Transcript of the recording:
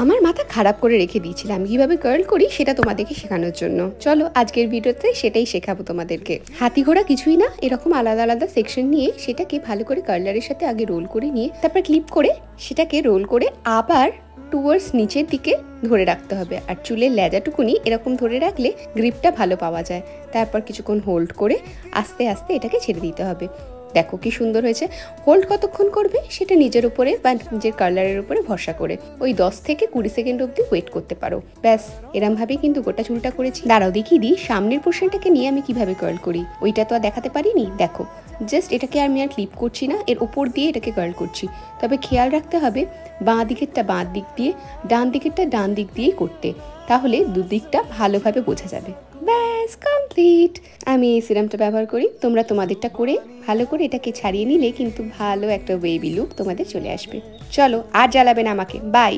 আমার মাথা খারাপ করে রেখে দিয়েছিলাম আমি কিভাবে কার্ল করি সেটা তোমাদেরকে শেখানোর জন্য। চলো আজকের ভিডিওতে সেটাই শেখাবো তোমাদেরকে। হাতি ঘোড়া কিছুই না, এরকম আলাদা আলাদা সেকশন নিয়ে সেটাকে ভালো করে কার্লারের সাথে আগে রোল করে নিয়ে তারপর ক্লিপ করে সেটাকে রোল করে আবার টুয়ার্ডস নিচের দিকে ধরে রাখতে হবে। আর চুলের লেজাটুকুনি এরকম ধরে রাখলে গ্রিপটা ভালো পাওয়া যায়। তারপর কিছুক্ষণ হোল্ড করে আস্তে আস্তে এটাকে ছেড়ে দিতে হবে। দেখো কি সুন্দর হয়েছে। হোল্ড কতক্ষণ করবে সেটা নিজের উপরে বা নিজের কালারের উপরে ভরসা করে ওই 10 থেকে 20 সেকেন্ড অবধি ওয়েট করতে পারো। ব্যাস এরম ভাবেই কিন্তু গোটা চুলটা করেছি। দাঁড়াও দেখিয়ে দিই সামনের পোর্শনটাকে নিয়ে আমি কিভাবে কার্ল করি। ওইটা তো আর দেখাতে পারিনি। দেখো জাস্ট এটাকে আমি আর ক্লিপ করছি না, এর উপর দিয়ে এটাকে কার্ল করছি। তবে খেয়াল রাখতে হবে বাঁ দিকেরটা বাঁ দিক দিয়ে, ডান দিকেরটা ডান দিক দিয়েই করতে, তাহলে দুদিকটা ভালোভাবে বোঝা যাবে। ব্যাস কমপ্লিট। আমি এই সিরামটা ব্যবহার করি, তোমরা তোমাদেরটা করে ভালো করে এটাকে ছাড়িয়ে নিলে কিন্তু ভালো একটা বেবি লুক তোমাদের চলে আসবে। চলো আর জ্বালাবে না আমাকে, বাই।